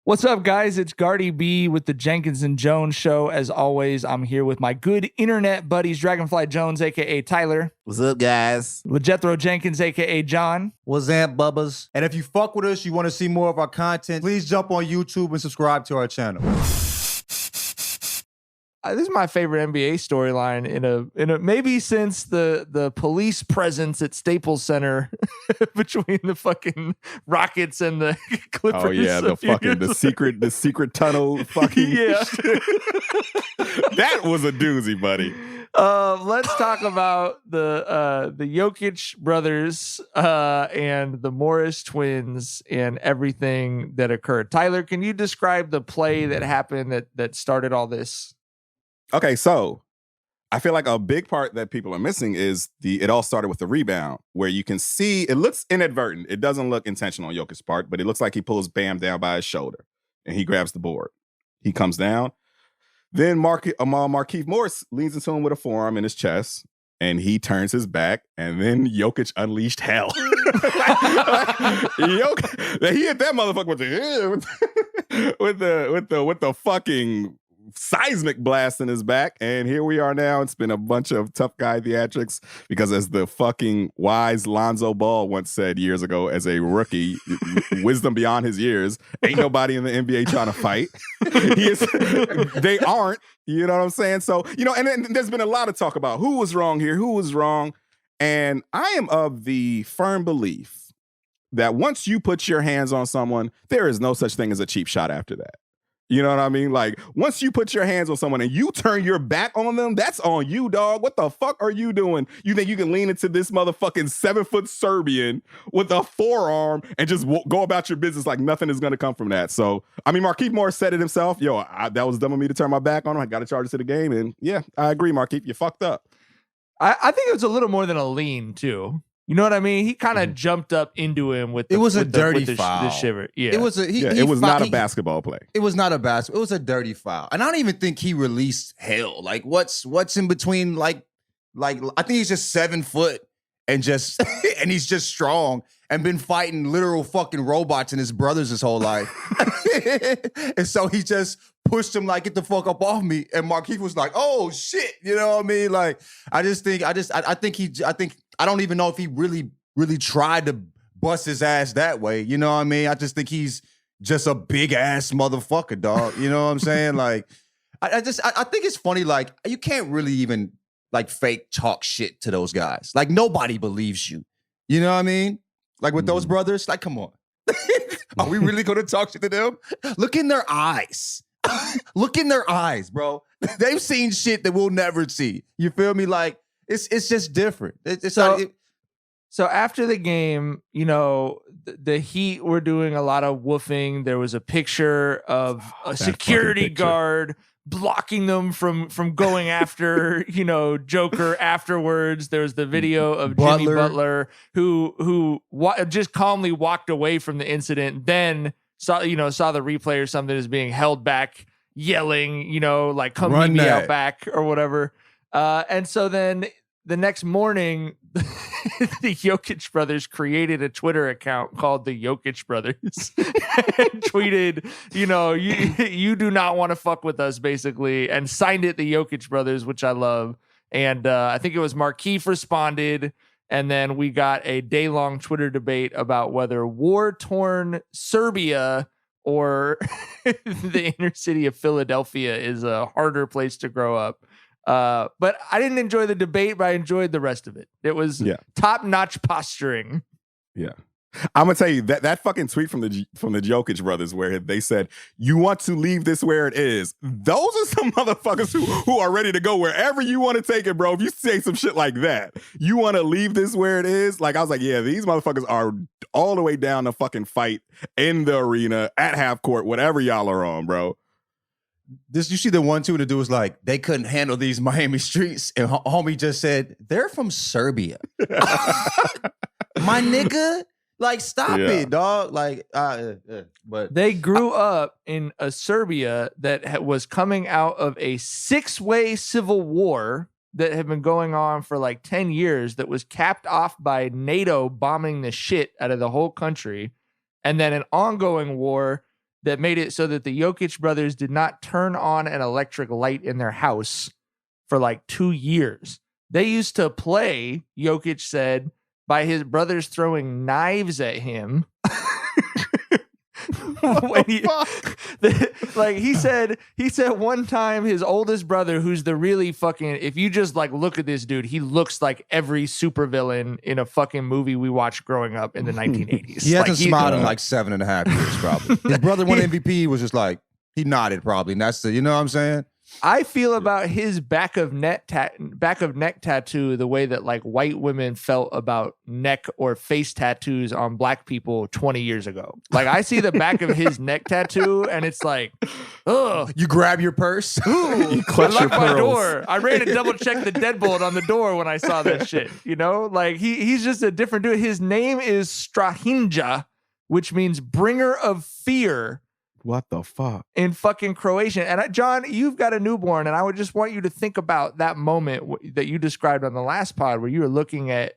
What's up, guys? It's Gardy B with the Jenkins Jonez show. As always, I'm here with my good internet buddies, Dragonfly Jones, a.k.a. Tyler. What's up, guys? LeJethro Jenkins, a.k.a. John. What's up, bubbas? And if you fuck with us, you want to see more of our content, please jump on YouTube and subscribe to our channel. This is my favorite NBA storyline in a maybe since the police presence at Staples Center between the fucking Rockets and the Clippers. Oh yeah, the secret tunnel fucking yeah. That was a doozy, buddy. Let's talk about the Jokic brothers and the Morris twins and everything that occurred. Tyler, can you describe the play that happened that started all this? Okay, so I feel like a big part that people are missing is it all started with the rebound, where you can see it looks inadvertent. It doesn't look intentional on Jokic's part, but it looks like he pulls Bam down by his shoulder and he grabs the board. He comes down. Then Markieff Morris leans into him with a forearm in his chest, and he turns his back, and then Jokic unleashed hell. He hit that motherfucker with the fucking seismic blast in his back, and here we are now. It's been a bunch of tough guy theatrics because, as the fucking wise Lonzo Ball once said years ago as a rookie, wisdom beyond his years, ain't nobody in the NBA trying to fight. They aren't, you know what I'm saying? So, and then there's been a lot of talk about who was wrong here, who was wrong, and I am of the firm belief that once you put your hands on someone, there is no such thing as a cheap shot after that. You know what I mean? Like, once you put your hands on someone and you turn your back on them, that's on you, dog. What the fuck are you doing? You think you can lean into this motherfucking 7-foot Serbian with a forearm and just go about your business like nothing is going to come from that? So, I mean, Markieff Morris said it himself. That was dumb of me to turn my back on him. I got to charge it to the game. And yeah, I agree, Markieff. You fucked up. I think it was a little more than a lean, too. You know what I mean? He kind of jumped up into him with a dirty foul. The shiver. Yeah. It was not a basketball play. It was not a basketball. It was a dirty foul. And I don't even think he released hell. Like, what's in between? Like I think he's just 7 foot and just and he's just strong and been fighting literal fucking robots and his brothers his whole life. And so he just pushed him like, get the fuck up off me. And Markieff was like, oh shit. You know what I mean? Like, I don't even know if he really tried to bust his ass that way. You know what I mean? I just think he's just a big ass motherfucker, dog. You know what I'm saying? Like, I think it's funny. Like, you can't really even like fake talk shit to those guys. Like, nobody believes you. You know what I mean? Like with those brothers, like, come on. Are we really going to talk shit to them? Look in their eyes. Look in their eyes, bro. They've seen shit that we'll never see. You feel me? Like, it's just different. So after the game, the Heat were doing a lot of woofing. There was a picture of a security guard blocking them from going after, Joker afterwards. There was the video of Jimmy Butler who just calmly walked away from the incident, then saw the replay or something as being held back, yelling, like, come meet me out back or whatever. And so then the next morning, the Jokic brothers created a Twitter account called the Jokic Brothers and tweeted, you do not want to fuck with us, basically, and signed it the Jokic Brothers, which I love. And I think it was Markieff responded, and then we got a day-long Twitter debate about whether war-torn Serbia or the inner city of Philadelphia is a harder place to grow up. But I didn't enjoy the debate, but I enjoyed the rest of it. It was top-notch posturing. Yeah. I'm gonna tell you that fucking tweet from the Jokic brothers where they said, you want to leave this where it is. Those are some motherfuckers who are ready to go wherever you want to take it, bro. If you say some shit like that, you want to leave this where it is. Like, I was like, yeah, these motherfuckers are all the way down to fucking fight in the arena, at half court, whatever y'all are on, bro. You see the one, too, the dude was like, they couldn't handle these Miami streets. And homie just said, they're from Serbia. My nigga, like, stop it, dog. Like, but they grew up in a Serbia that was coming out of a 6-way civil war that had been going on for like 10 years that was capped off by NATO bombing the shit out of the whole country. And then an ongoing war that made it so that the Jokic brothers did not turn on an electric light in their house for like 2 years. They used to play, Jokic said, by his brothers throwing knives at him. He said one time his oldest brother, who's the really fucking, if you just like look at this dude, he looks like every supervillain in a fucking movie we watched growing up in the 1980s. He hasn't smiled in like 7.5 years, probably. His brother won MVP, he was just like, he nodded probably. And that's you know what I'm saying? I feel about his back of neck tattoo the way that like white women felt about neck or face tattoos on black people 20 years ago. Like I see the back of his neck tattoo and it's like, ugh. You grab your purse. Ooh, I locked my door. I ran to double check the deadbolt on the door when I saw that shit. You know, like he's just a different dude. His name is Strahinja, which means bringer of fear. What the fuck? In fucking Croatian. And John, you've got a newborn, and I would just want you to think about that moment that you described on the last pod where you were looking at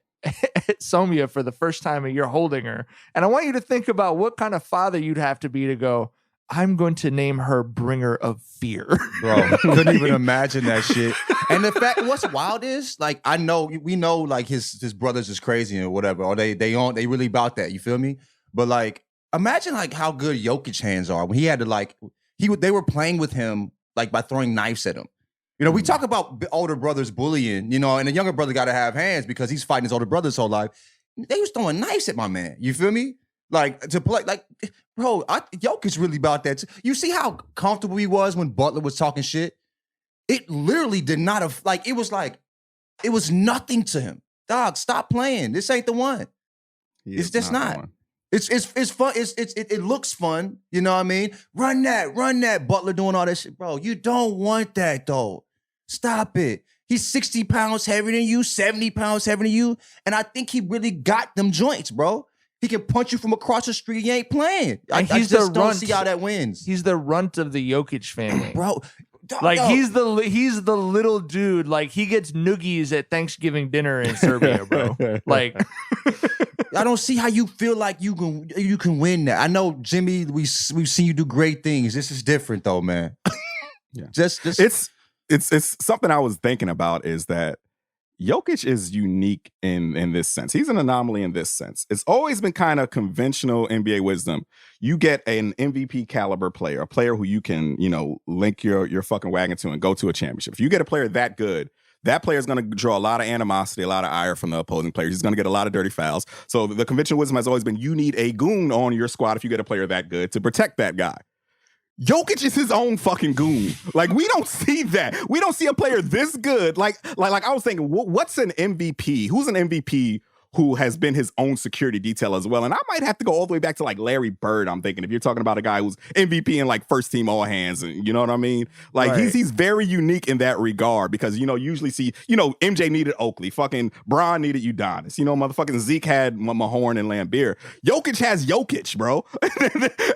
Somia for the first time and you're holding her. And I want you to think about what kind of father you'd have to be to go, I'm going to name her Bringer of Fear. Bro, couldn't even imagine that shit. And the fact, what's wild is, like, we know, like, his brothers is crazy or whatever, or they really about that, you feel me? But, like, imagine like how good Jokic hands are when he had to like they were playing with him like by throwing knives at him. You know, we talk about older brothers bullying, you know, and the younger brother got to have hands because he's fighting his older brother his whole life. They was throwing knives at my man. You feel me? Like to play, like, bro, Jokic really about that. You see how comfortable he was when Butler was talking shit? It literally did not have it was nothing to him. Dog, stop playing. This ain't the one. It's just not. It's fun. It looks fun. You know what I mean? Run that. Butler doing all that shit. Bro, you don't want that though. Stop it. He's 60 pounds heavier than you, 70 pounds heavier than you. And I think he really got them joints, bro. He can punch you from across the street. He ain't playing. I just don't see how that wins. He's the runt of the Jokic family. Bro. Like he's the little dude. Like he gets noogies at Thanksgiving dinner in Serbia, bro. Like I don't see how you feel like you can win that. I know, Jimmy, we've seen you do great things. This is different though, man. Yeah. Just it's something I was thinking about is that Jokic is unique in this sense. He's an anomaly in this sense. It's always been kind of conventional NBA wisdom. You get an MVP caliber player, a player who you can, you know, link your fucking wagon to and go to a championship. If you get a player that good, that player is going to draw a lot of animosity, a lot of ire from the opposing players. He's going to get a lot of dirty fouls. So the conventional wisdom has always been you need a goon on your squad if you get a player that good to protect that guy. Jokic is his own fucking goon. Like, we don't see that. We don't see a player this good. Like I was thinking, what's an MVP? Who's an MVP who has been his own security detail as well? And I might have to go all the way back to like Larry Bird, I'm thinking, if you're talking about a guy who's MVP in like first team all hands, and you know what I mean? Like, right. He's very unique in that regard because, you know, usually see, you know, MJ needed Oakley, fucking Bron needed Udonis, you know, motherfucking Zeke had Mahorn and Lambeer. Jokic has Jokic, bro.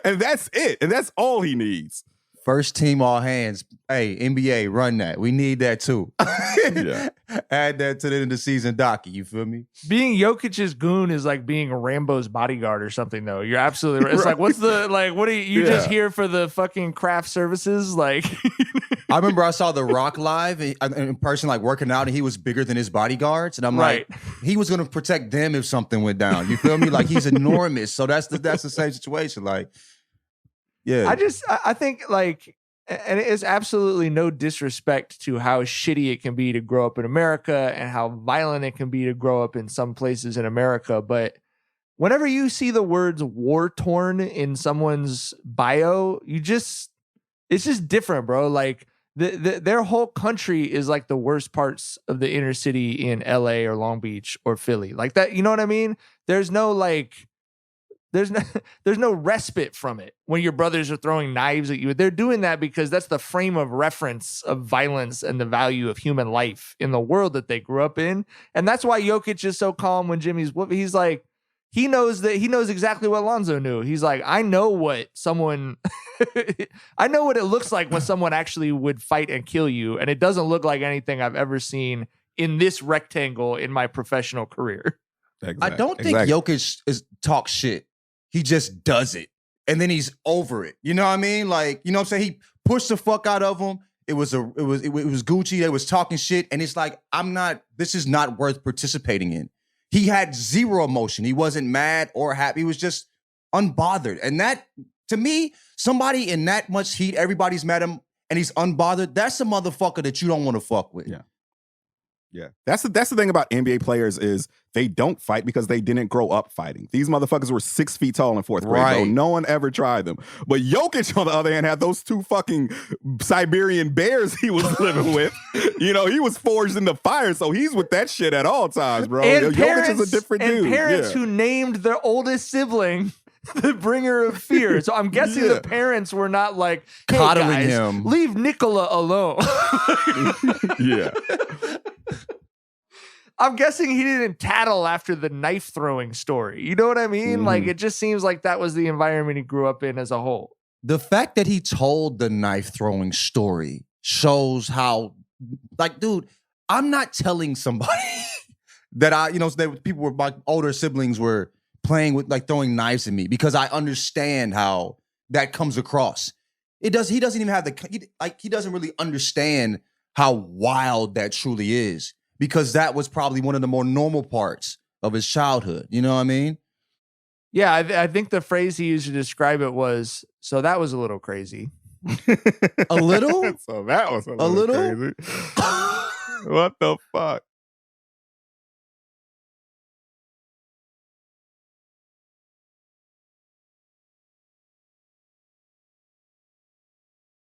And that's it. And that's all he needs. First team all hands. Hey, NBA, run that. We need that too. Yeah. Add that to the end of the season docket. You feel me? Being Jokic's goon is like being Rambo's bodyguard or something, though. You're absolutely right. It's like, what's the, like, what are you just here for the fucking craft services? Like, I remember I saw The Rock live in person, like working out, and he was bigger than his bodyguards. And I'm like, he was going to protect them if something went down. You feel me? Like, he's enormous. So that's the same situation. Like, yeah. I think, like, and it is absolutely no disrespect to how shitty it can be to grow up in America and how violent it can be to grow up in some places in America. But whenever you see the words war torn in someone's bio, it's just different, bro. Like, their whole country is like the worst parts of the inner city in LA or Long Beach or Philly. Like that, you know what I mean? There's no respite from it when your brothers are throwing knives at you. They're doing that because that's the frame of reference of violence and the value of human life in the world that they grew up in. And that's why Jokic is so calm when Jimmy's whooping. He's like, he knows exactly what Lonzo knew. He's like, I know what it looks like when someone actually would fight and kill you. And it doesn't look like anything I've ever seen in this rectangle in my professional career. Exactly. I don't think Jokic talks shit. He just does it. and then he's over it. You know what I mean? Like, you know what I'm saying? He pushed the fuck out of him. It was Gucci. They was talking shit, and it's like, this is not worth participating in. He had zero emotion. He wasn't mad or happy. He was just unbothered. And that, to me, somebody in that much heat, everybody's mad at him, and he's unbothered. That's a motherfucker that you don't want to fuck with. Yeah. Yeah. That's the thing about NBA players is they don't fight because they didn't grow up fighting. These motherfuckers were 6 feet tall in fourth grade, Right. though. No one ever tried them. But Jokic, on the other hand, had those 2 fucking Siberian bears he was living with. You know, he was forged in the fire, so he's with that shit at all times, bro. And Jokic is a different dude. And parents who named their oldest sibling the bringer of fear. So I'm guessing the parents were not like, hey, coddling guys, him. leave Nikola alone. Yeah. I'm guessing he didn't tattle after the knife throwing story. You know what I mean? Mm-hmm. Like, it just seems like that was the environment he grew up in as a whole. The fact that he told the knife throwing story shows how, like, dude, I'm not telling somebody that people were, my older siblings were playing with, like, throwing knives at me, because I understand how that comes across. He doesn't even have he doesn't really understand how wild that truly is, because that was probably one of the more normal parts of his childhood. You know what I mean? Yeah, I think the phrase he used to describe it was, so that was a little crazy. A little? So that was a little? crazy. What the fuck?